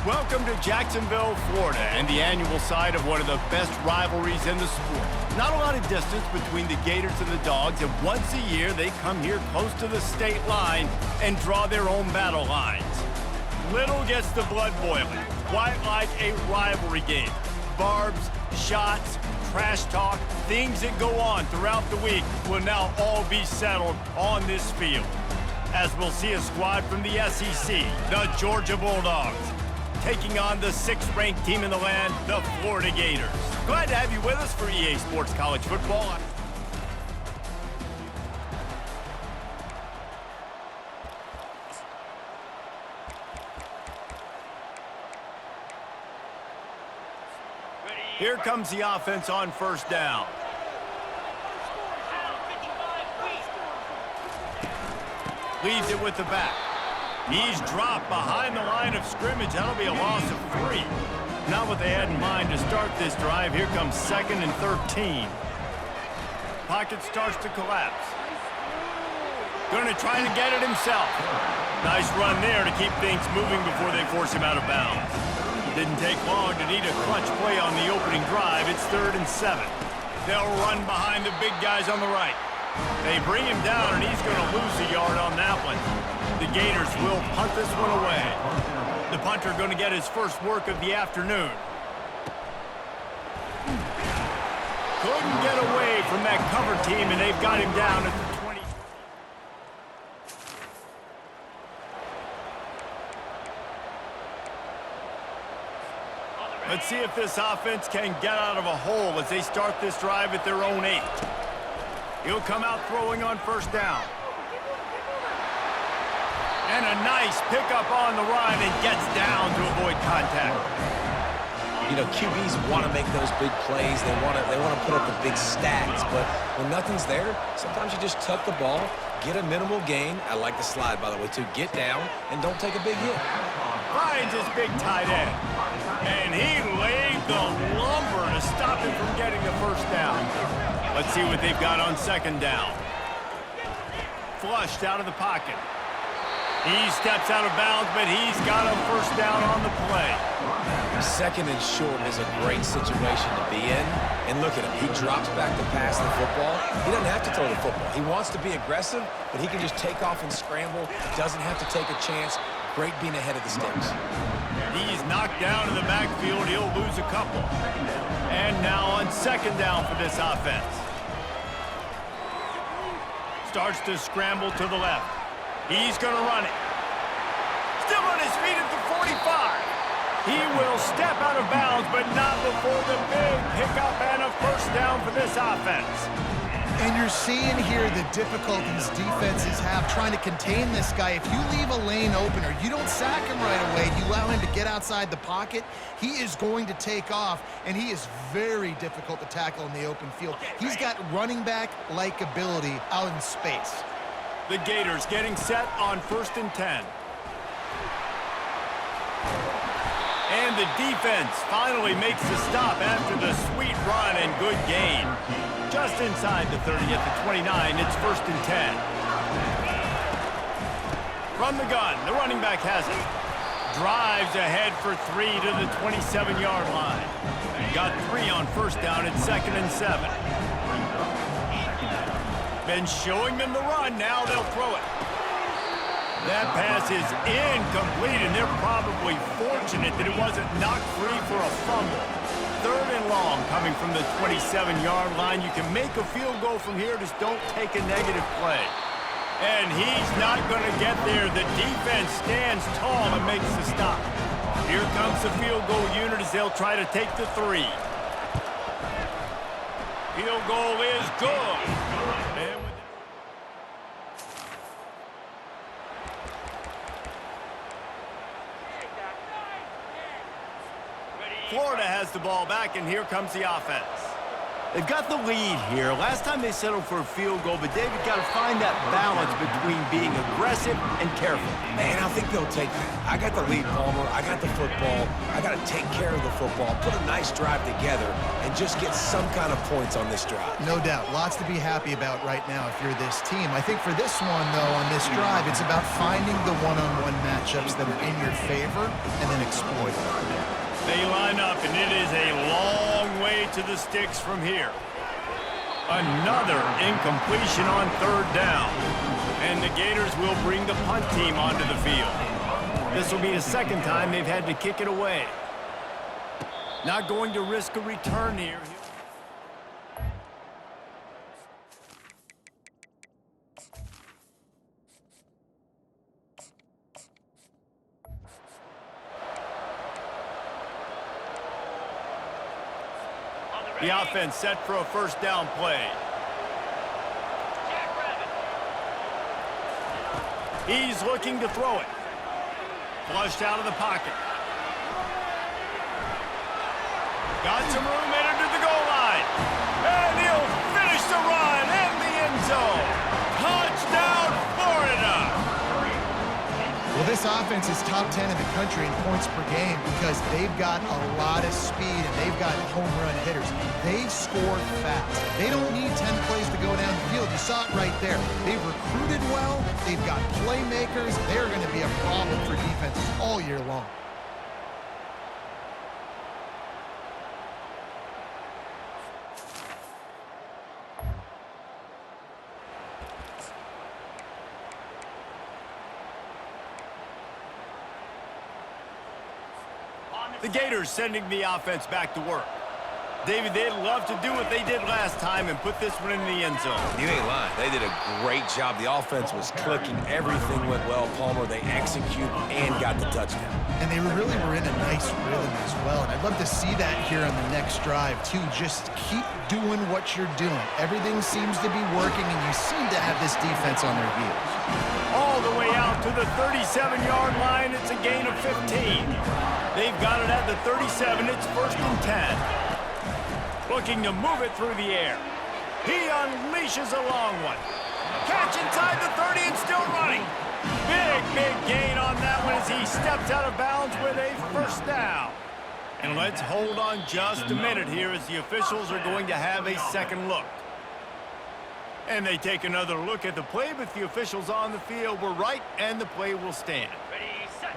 Welcome to Jacksonville, Florida, and the annual site of one of the best rivalries in the sport. Not a lot of distance between the Gators and the Dogs, and once a year they come here close to the state line and draw their own battle lines. Little gets the blood boiling, quite like a rivalry game. Barbs, shots, trash talk, things that go on throughout the week will now all be settled on this field. As we'll see a squad from the SEC, the Georgia Bulldogs, taking on the 6th-ranked team in the land, the Florida Gators. Glad to have you with us for EA Sports College Football. Here comes the offense on first down. Leaves it with the back. He's dropped behind the line of scrimmage. That'll be a loss of 3. Not what they had in mind to start this drive. Here comes 2nd and 13. Pocket starts to collapse. Going to try to get it himself. Nice run there to keep things moving before they force him out of bounds. Didn't take long to need a clutch play on the opening drive. It's 3rd and 7. They'll run behind the big guys on the right. They bring him down, and he's going to lose a yard on that one. The Gators will punt this one away. The punter going to get his first work of the afternoon. Couldn't get away from that cover team, and they've got him down at the 20. Let's see if this offense can get out of a hole as they start this drive at their own 8. He'll come out throwing on first down. And a nice pickup on the run and gets down to avoid contact. You know, QBs want to make those big plays. They want to put up the big stats. But when nothing's there, sometimes you just tuck the ball, get a minimal gain. I like the slide, by the way, too. Get down and don't take a big hit. Finds his big tight end. And he laid the lumber to stop him from getting the first down. Let's see what they've got on 2nd down. Flushed out of the pocket. He steps out of bounds, but he's got a first down on the play. 2nd and short is a great situation to be in. And look at him. He drops back to pass the football. He doesn't have to throw the football. He wants to be aggressive, but he can just take off and scramble. Doesn't have to take a chance. Great being ahead of the sticks. He's knocked down in the backfield. He'll lose a couple. And now on 2nd down for this offense. Starts to scramble to the left. He's going to run it. Still on his feet at the 45. He will step out of bounds, but not before the big pickup and a first down for this offense. And you're seeing here the difficulties defenses have trying to contain this guy. If you leave a lane open or you don't sack him right away, you allow him to get outside the pocket, he is going to take off, and he is very difficult to tackle in the open field. He's got running back-like ability out in space. The Gators getting set on 1st and 10. And the defense finally makes the stop after the sweet run and good gain. Just inside the 30 at the 29, it's 1st and 10. From the gun, the running back has it. Drives ahead for 3 to the 27-yard line. Got 3 on first down at 2nd and 7. Been showing them the run, now they'll throw it. That pass is incomplete, and they're probably fortunate that it wasn't knocked free for a fumble. 3rd and long coming from the 27-yard line. You can make a field goal from here, just don't take a negative play. And he's not going to get there. The defense stands tall and makes the stop. Here comes the field goal unit as they'll try to take the 3. Field goal is good. Florida has the ball back, and here comes the offense. They've got the lead here. Last time they settled for a field goal, but David got to find that balance between being aggressive and careful. Man, I think they'll take that. I got the lead, Palmer. I got the football. I got to take care of the football, put a nice drive together, and just get some kind of points on this drive. No doubt. Lots to be happy about right now if you're this team. I think for this one, though, on this drive, it's about finding the one-on-one matchups that are in your favor and then exploiting them. They line up, and it is a long way to the sticks from here. Another incompletion on third down. And the Gators will bring the punt team onto the field. This will be the second time they've had to kick it away. Not going to risk a return here. The offense set for a first down play. He's looking to throw it. Flushed out of the pocket. Got some room, entered to the goal line. And he'll finish the run in the end zone. Touchdown, Florida! Well, this offense is top 10 in the country in points per game because they've got a lot of speed and they've got home run hitters. They score fast. They don't need 10 plays to go down the field. You saw it right there. They've recruited well. They've got playmakers. They're going to be a problem for defenses all year long. The Gators sending the offense back to work. David, they'd love to do what they did last time and put this one in the end zone. You ain't lying. They did a great job. The offense was clicking. Everything went well, Palmer. They executed and got the touchdown. And they really were in a nice rhythm as well. And I'd love to see that here on the next drive, too. Just keep doing what you're doing. Everything seems to be working, and you seem to have this defense on their heels. All the way out to the 37-yard line. It's a gain of 15. They've got it at the 37. It's first and 10. Looking to move it through the air. He unleashes a long one. Catch inside the 30 and still running. Big gain on that one as he steps out of bounds with a first down. And let's hold on just a minute here as the officials are going to have a second look. And they take another look at the play, but the officials on the field were right, and the play will stand.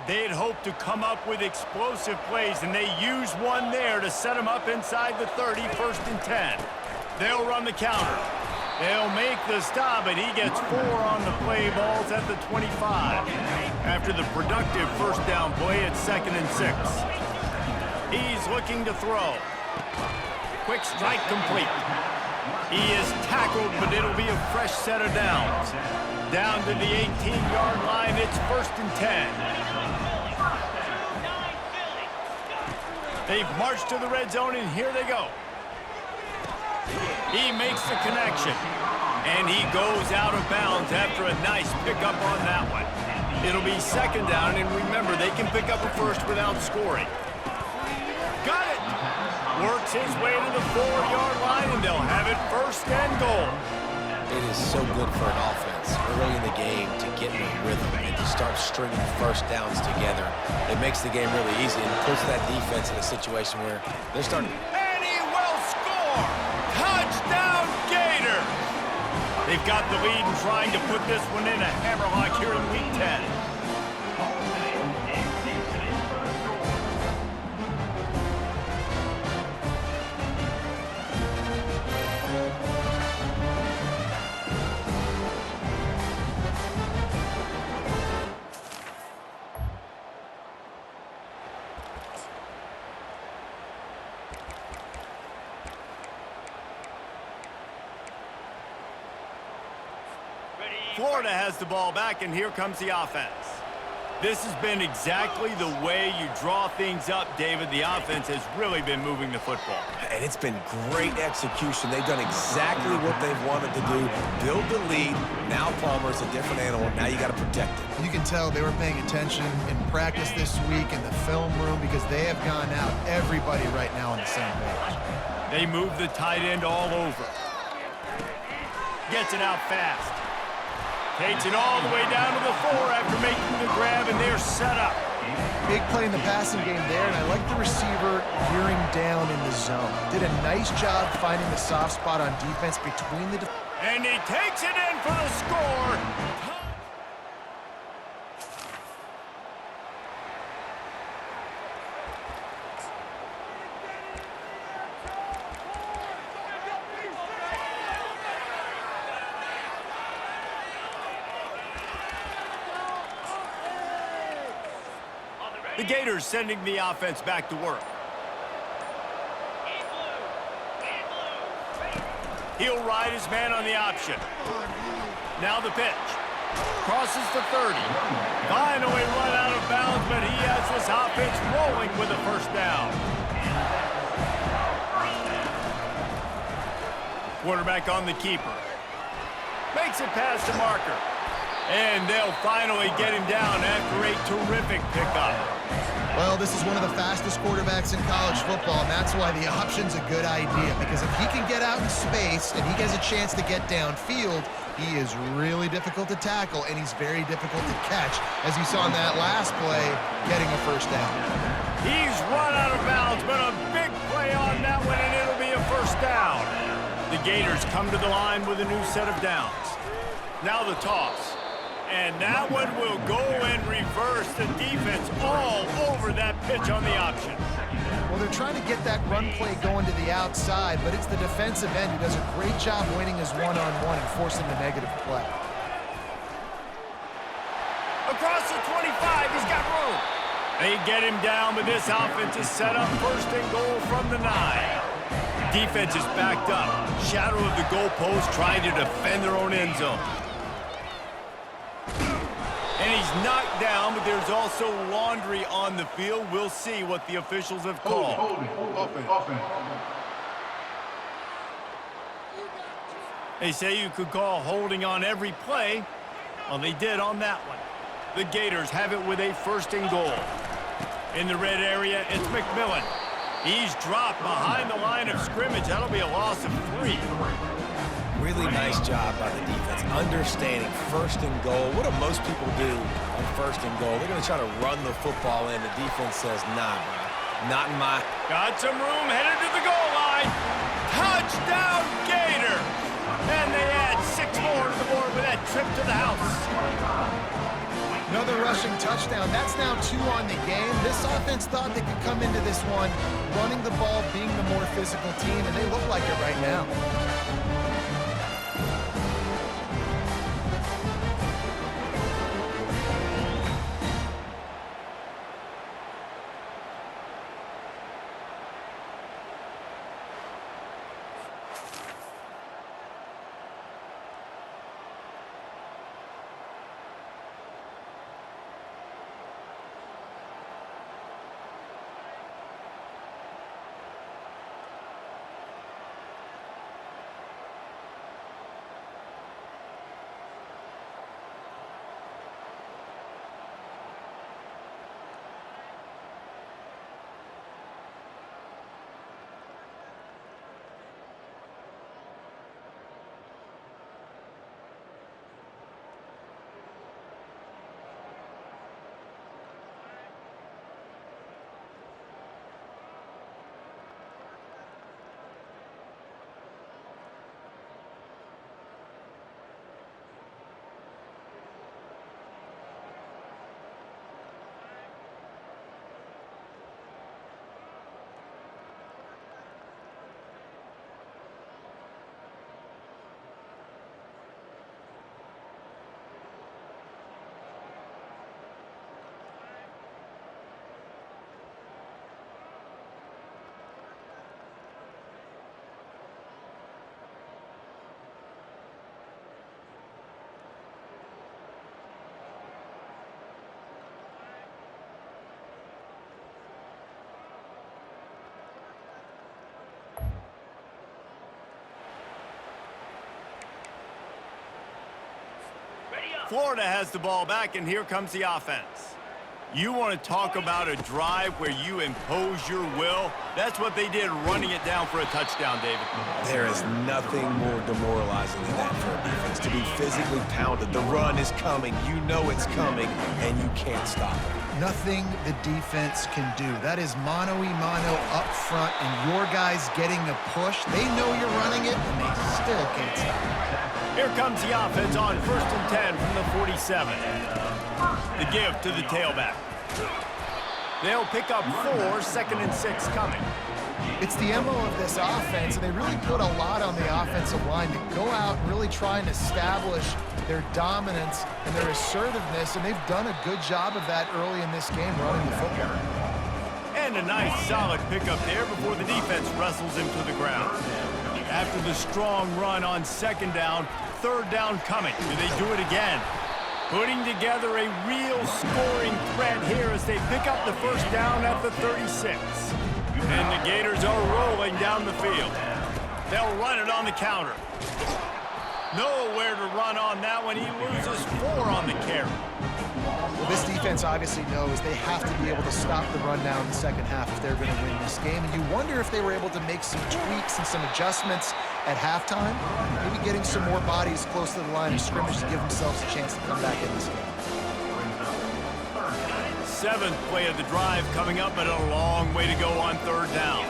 They'd hoped to come up with explosive plays, and they used one there to set them up inside the 30, first and 10. They'll run the counter. They'll make the stop, but he gets 4 on the play, balls at the 25. After the productive first down play, it's second and 6. He's looking to throw. Quick strike complete. He is tackled, but it'll be a fresh set of downs. Down to the 18-yard line, it's first and 10. They've marched to the red zone, and here they go. He makes the connection, and he goes out of bounds after a nice pickup on that one. It'll be second down, and remember, they can pick up a first without scoring. Got it! Works his way to the 4-yard line, and they'll have it first and goal. It is so good for an offense early in the game to get in a rhythm and to start stringing first downs together. It makes the game really easy and puts that defense in a situation where they're starting. And he will score! Touchdown, Gator! They've got the lead and trying to put this one in a hammerlock here in Week 10. Florida has the ball back, and here comes the offense. This has been exactly the way you draw things up, David. The offense has really been moving the football. And it's been great execution. They've done exactly what they've wanted to do. Build the lead. Now Palmer's a different animal. Now you got to protect it. You can tell they were paying attention in practice this week in the film room because they have gone out, everybody right now on the same page. They move the tight end all over. Gets it out fast. Takes it all the way down to the 4 after making the grab, and they're set up. Big play in the passing game there, and I like the receiver gearing down in the zone. Did a nice job finding the soft spot on defense between the... And he takes it in for the score. The Gators sending the offense back to work. He'll ride his man on the option. Now the pitch. Crosses the 30. Finally run out of bounds, but he has this offense rolling with a first down. Quarterback on the keeper. Makes it past the marker. And they'll finally get him down after a terrific pickup. Well, this is one of the fastest quarterbacks in college football, and that's why the option's a good idea, because if he can get out in space and he has a chance to get downfield, he is really difficult to tackle, and he's very difficult to catch, as you saw in that last play, getting a first down. He's run out of bounds, but a big play on that one, and it'll be a first down. The Gators come to the line with a new set of downs. Now the toss. And that one will go and reverse. The defense all over that pitch on the option. Well, they're trying to get that run play going to the outside, but it's the defensive end who does a great job winning his one-on-one and forcing the negative play. Across the 25, he's got room. They get him down, but this offense is set up first and goal from the 9. Defense is backed up. Shadow of the goalpost trying to defend their own end zone. And he's knocked down, but there's also laundry on the field. We'll see what the officials have called. Offense. They say you could call holding on every play. Well, they did on that one. The Gators have it with a first and goal. In the red area, it's McMillan. He's dropped behind the line of scrimmage. That'll be a loss of 3. Really nice job by the defense, understanding first and goal. What do most people do on first and goal? They're going to try to run the football in. The defense says, nah, bro, not in my... Got some room, headed to the goal line. Touchdown, Gator! And they add 6 more to the board with that trip to the house. Another rushing touchdown. That's now 2 on the game. This offense thought they could come into this one running the ball, being the more physical team, and they look like it right now. Florida has the ball back, and here comes the offense. You want to talk about a drive where you impose your will? That's what they did, running it down for a touchdown, David. There is nothing more demoralizing than that for a defense, to be physically pounded. The run is coming. You know it's coming, and you can't stop it. Nothing the defense can do. That is mano-a-mano up front, and your guys getting a push. They know you're running it, and they still can't stop it. Here comes the offense on 1st and 10 from the 47. The give to the tailback. They'll pick up 4, 2nd and 6 coming. It's the MO of this offense, and they really put a lot on the offensive line to go out and really try and establish their dominance and their assertiveness, and they've done a good job of that early in this game running the football. And a nice solid pickup there before the defense wrestles him to the ground. After the strong run on 2nd down, 3rd down coming. Do they do it again? Putting together a real scoring threat here as they pick up the 1st down at the 36. And the Gators are rolling down the field. They'll run it on the counter. Nowhere to run on that one. He loses 4 on the carry. Well, this defense obviously knows they have to be able to stop the run now in the second half if they're going to win this game. And you wonder if they were able to make some tweaks and some adjustments at halftime, maybe getting some more bodies close to the line of scrimmage to give themselves a chance to come back in this game. 7th play of the drive coming up, but a long way to go on 3rd down.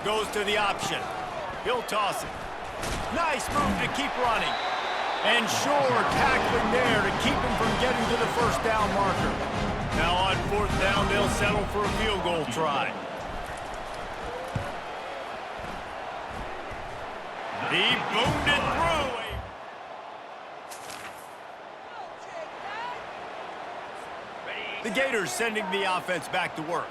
Goes to the option. He'll toss it. Nice move to keep running. And Shore tackling there to keep him from getting to the 1st down marker. Now on 4th down, they'll settle for a field goal try. He boomed it through. The Gators sending the offense back to work.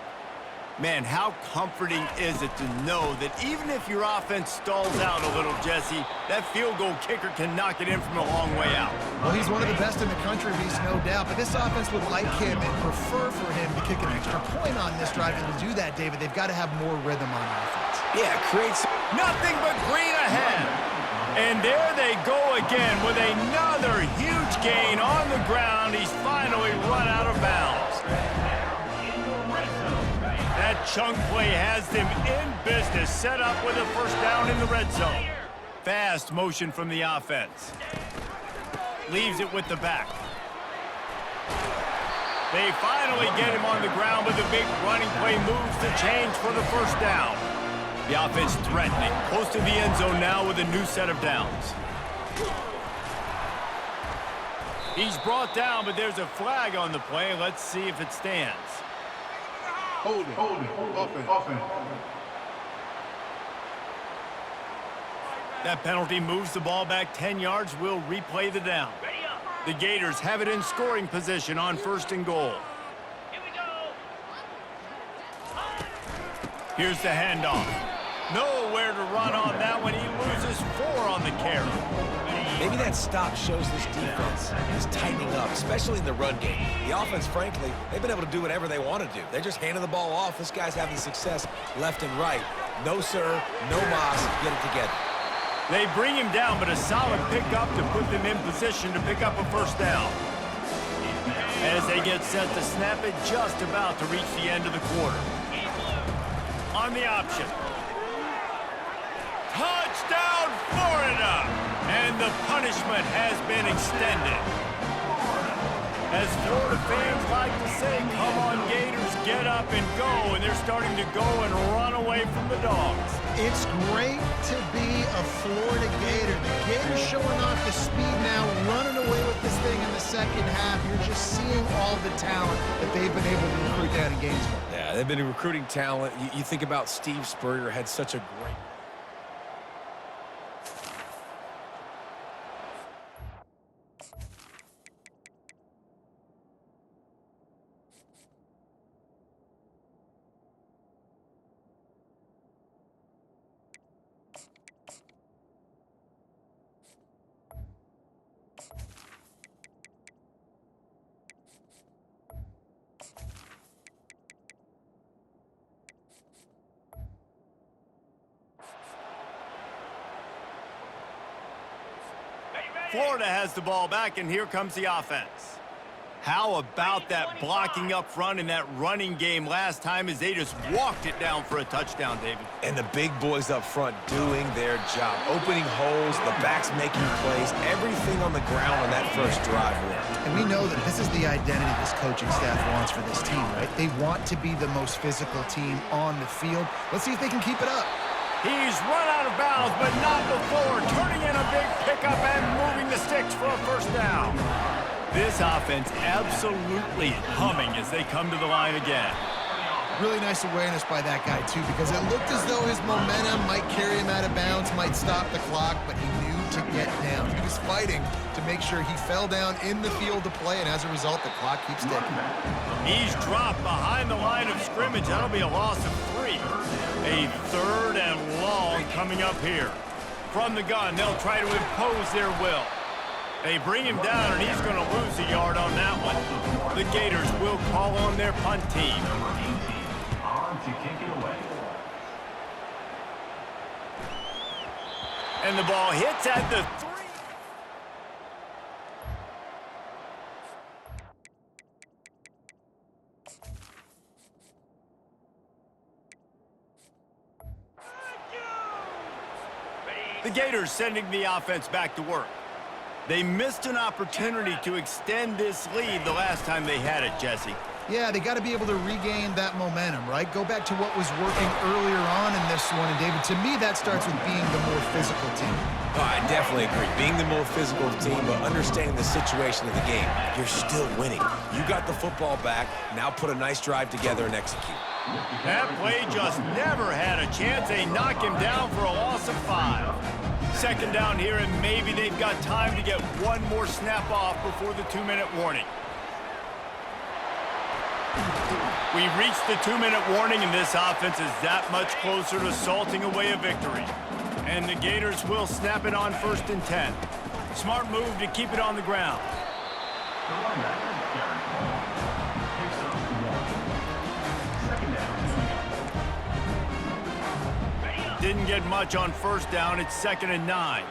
Man, how comforting is it to know that even if your offense stalls out a little, Jesse, that field goal kicker can knock it in from a long way out. Well, he's one of the best in the country, Reese, no doubt. But this offense would like him and prefer for him to kick an extra point on this drive. And to do that, David, they've got to have more rhythm on offense. Yeah, creates nothing but green ahead. And there they go again with another huge gain on the ground. He's finally run out of bounds. That chunk play has them in business, set up with a 1st down in the red zone. Fast motion from the offense. Leaves it with the back. They finally get him on the ground, but the big running play moves the change for the 1st down. The offense threatening, close to the end zone now with a new set of downs. He's brought down, but there's a flag on the play. Let's see if it stands. Hold it. Offense. That penalty moves the ball back 10 yards. We'll replay the down. The Gators have it in scoring position on 1st and goal. Here's the handoff. Nowhere to run on that one. He loses 4 on the carry. Maybe that stop shows this defense is tightening up, especially in the run game. The offense, frankly, they've been able to do whatever they want to do. They're just handing the ball off. This guy's having success left and right. No sir, no mas, get it together. They bring him down, but a solid pickup to put them in position to pick up a 1st down. As they get set to snap it, just about to reach the end of the quarter. On the option. Touchdown, Florida! And the punishment has been extended. As Florida fans like to say, come on Gators, get up and go. And they're starting to go and run away from the Dogs. It's great to be a Florida Gator. The Gators showing off the speed now, running away with this thing in the second half. You're just seeing all the talent that they've been able to recruit down in Gainesville. Yeah, they've been recruiting talent. You think about Steve Spurrier, had such a great... Florida has the ball back, and here comes the offense. How about that blocking up front in that running game last time as they just walked it down for a touchdown, David? And the big boys up front doing their job. Opening holes, the backs making plays, everything on the ground on that first drive worked. And we know that this is the identity this coaching staff wants for this team, right? They want to be the most physical team on the field. Let's see if they can keep it up. He's run out of bounds, but not before turning in a big pickup and moving the sticks for a first down. This offense absolutely humming as they come to the line again. Really nice awareness by that guy, too, because it looked as though his momentum might carry him out of bounds, might stop the clock, but he knew to get down. He was fighting to make sure he fell down in the field to play, and as a result, the clock keeps ticking. He's dropped behind the line of scrimmage. That'll be a loss of 3. A 3rd and long coming up here. From the gun, they'll try to impose their will. They bring him down, and he's going to lose a yard on that one. The Gators will call on their punt team. And the ball hits at the 3. The Gators sending the offense back to work. They missed an opportunity to extend this lead the last time they had it, Jesse. Yeah, they got to be able to regain that momentum, right? Go back to what was working earlier on in this one. And, David, to me, that starts with being the more physical team. Oh, I definitely agree. Being the more physical team, but understanding the situation of the game. You're still winning. You got the football back. Now put a nice drive together and execute. That play just never had a chance. They knock him down for a loss of 5. Second down here, and maybe they've got time to get one more snap off before the 2-minute warning. We've reached the 2-minute warning, and this offense is that much closer to salting away a victory. And the Gators will snap it on 1st and 10. Smart move to keep it on the ground. Didn't get much on 1st down. It's 2nd and 9.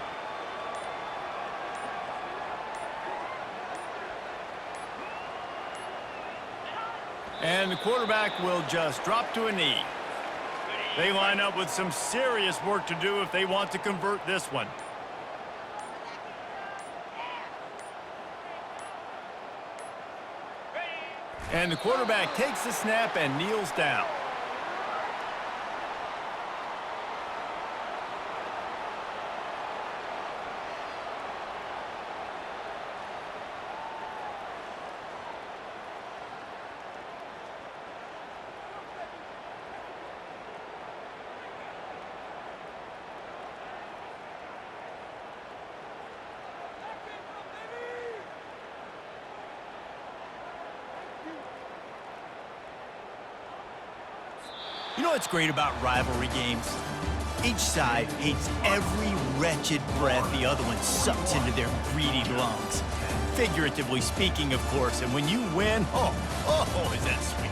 And the quarterback will just drop to a knee. They line up with some serious work to do if they want to convert this one. And the quarterback takes the snap and kneels down. You know what's great about rivalry games? Each side hates every wretched breath the other one sucks into their greedy lungs. Figuratively speaking, of course, and when you win, oh, is that sweet.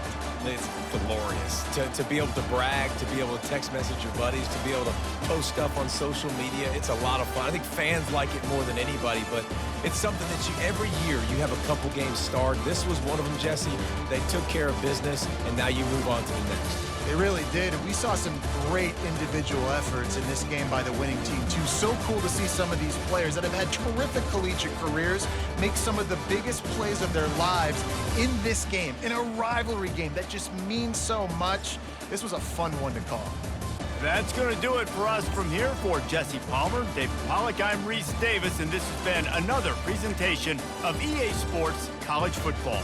It's glorious. To be able to brag, to be able to text message your buddies, to be able to post stuff on social media, it's a lot of fun. I think fans like it more than anybody, but it's something that every year you have a couple games starred. This was one of them, Jesse. They took care of business, and now you move on to the next. They really did, and we saw some great individual efforts in this game by the winning team, too. So cool to see some of these players that have had terrific collegiate careers make some of the biggest plays of their lives in this game, in a rivalry game that just means so much. This was a fun one to call. That's going to do it for us from here. For Jesse Palmer, David Pollack, I'm Reese Davis, and this has been another presentation of EA Sports College Football.